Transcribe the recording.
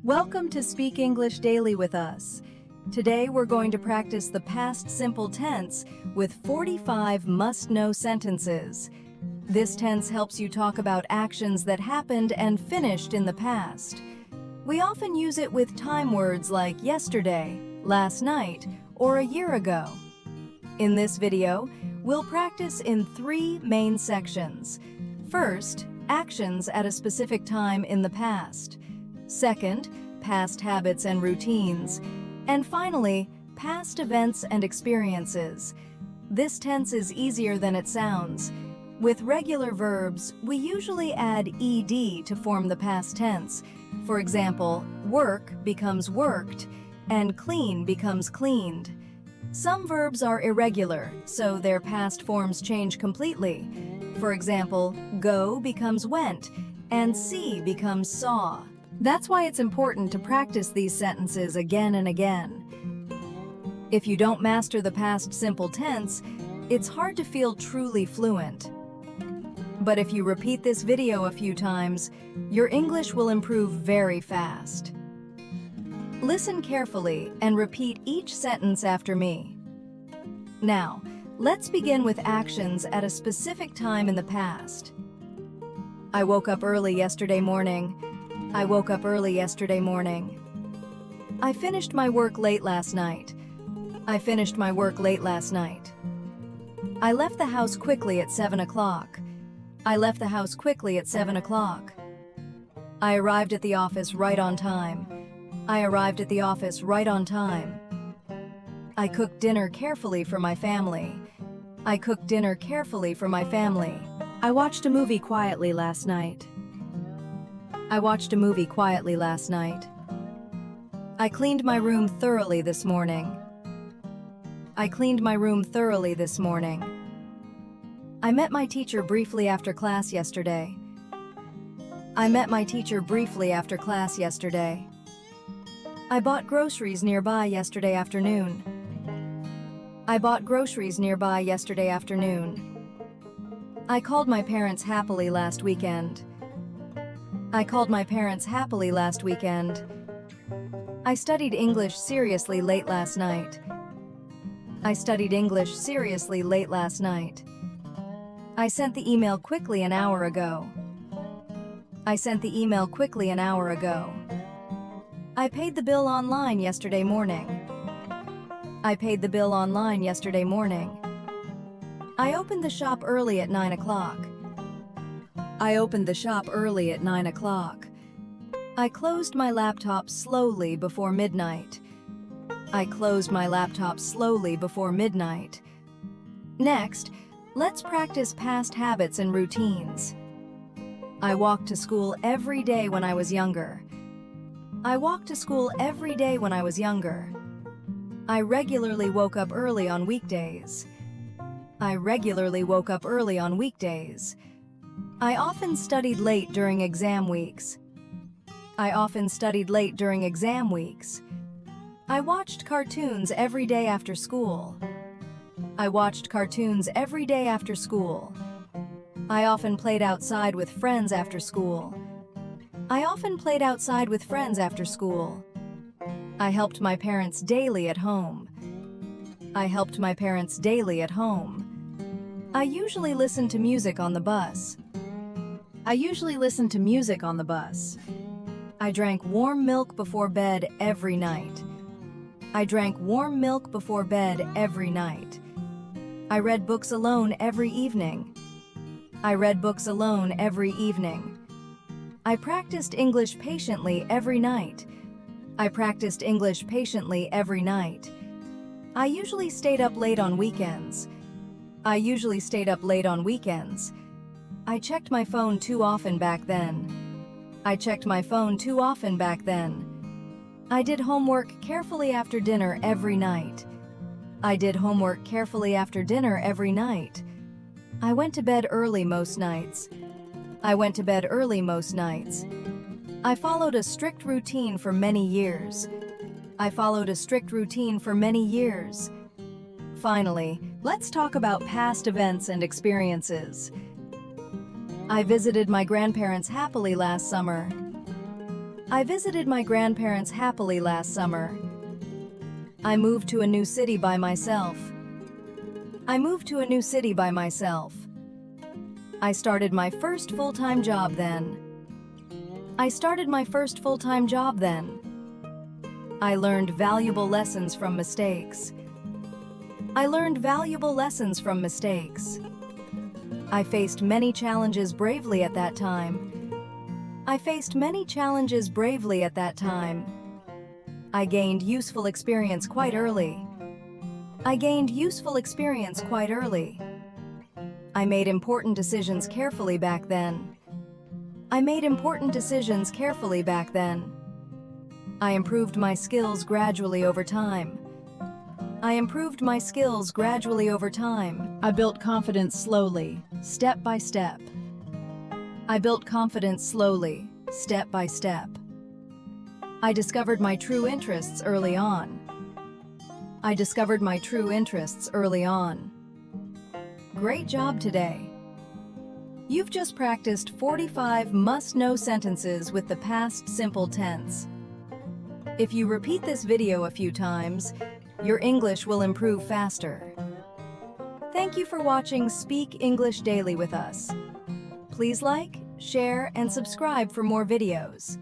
Welcome to Speak English Daily with us. Today we're going to practice the past simple tense with 45 must-know sentences. This tense helps you talk about actions that happened and finished in the past. We often use it with time words like yesterday, last night, or a year ago. In this video, we'll practice in 3 main sections. First, actions at a specific time in the past. Second, past habits and routines. And finally, past events and experiences. This tense is easier than it sounds. With regular verbs, we usually add ed to form the past tense. For example, work becomes worked, and clean becomes cleaned. Some verbs are irregular, so their past forms change completely. For example, go becomes went, and see becomes saw. That's why it's important to practice these sentences again and again. If you don't master the past simple tense, it's hard to feel truly fluent. But if you repeat this video a few times, your English will improve very fast. Listen carefully and repeat each sentence after me. Now, let's begin with actions at a specific time in the past. I woke up early yesterday morning. I woke up early yesterday morning. I finished my work late last night. I finished my work late last night. I left the house quickly at 7 o'clock. I left the house quickly at 7 o'clock. I arrived at the office right on time. I arrived at the office right on time. I cooked dinner carefully for my family. I cooked dinner carefully for my family. I watched a movie quietly last night. I watched a movie quietly last night. I cleaned my room thoroughly this morning. I cleaned my room thoroughly this morning. I met my teacher briefly after class yesterday. I met my teacher briefly after class yesterday. I bought groceries nearby yesterday afternoon. I bought groceries nearby yesterday afternoon. I called my parents happily last weekend. I called my parents happily last weekend. I studied English seriously late last night. I studied English seriously late last night. I sent the email quickly an hour ago. I sent the email quickly an hour ago. I paid the bill online yesterday morning. I paid the bill online yesterday morning. I opened the shop early at 9 o'clock. I opened the shop early at 9 o'clock. I closed my laptop slowly before midnight. I closed my laptop slowly before midnight. Next, let's practice past habits and routines. I walked to school every day when I was younger. I walked to school every day when I was younger. I regularly woke up early on weekdays. I regularly woke up early on weekdays. I often studied late during exam weeks. I often studied late during exam weeks. I watched cartoons every day after school. I watched cartoons every day after school. I often played outside with friends after school. I often played outside with friends after school. I helped my parents daily at home. I helped my parents daily at home. I usually listen to music on the bus. I usually listen to music on the bus. I drank warm milk before bed every night. I drank warm milk before bed every night. I read books alone every evening. I read books alone every evening. I practiced English patiently every night. I practiced English patiently every night. I usually stayed up late on weekends. I usually stayed up late on weekends. I checked my phone too often back then. I checked my phone too often back then. I did homework carefully after dinner every night. I did homework carefully after dinner every night. I went to bed early most nights. I went to bed early most nights. I followed a strict routine for many years. I followed a strict routine for many years. Finally, let's talk about past events and experiences. I visited my grandparents happily last summer. I visited my grandparents happily last summer. I moved to a new city by myself. I moved to a new city by myself. I started my first full-time job then. I started my first full-time job then. I learned valuable lessons from mistakes. I learned valuable lessons from mistakes. I faced many challenges bravely at that time. I faced many challenges bravely at that time. I gained useful experience quite early. I gained useful experience quite early. I made important decisions carefully back then. I made important decisions carefully back then. I improved my skills gradually over time. I improved my skills gradually over time. I built confidence slowly, step by step. I built confidence slowly, step by step. I discovered my true interests early on. I discovered my true interests early on. Great job today. You've just practiced 45 must-know sentences with the past simple tense. If you repeat this video a few times, your English will improve faster. Thank you for watching Speak English Daily with us. Please like, share, and subscribe for more videos.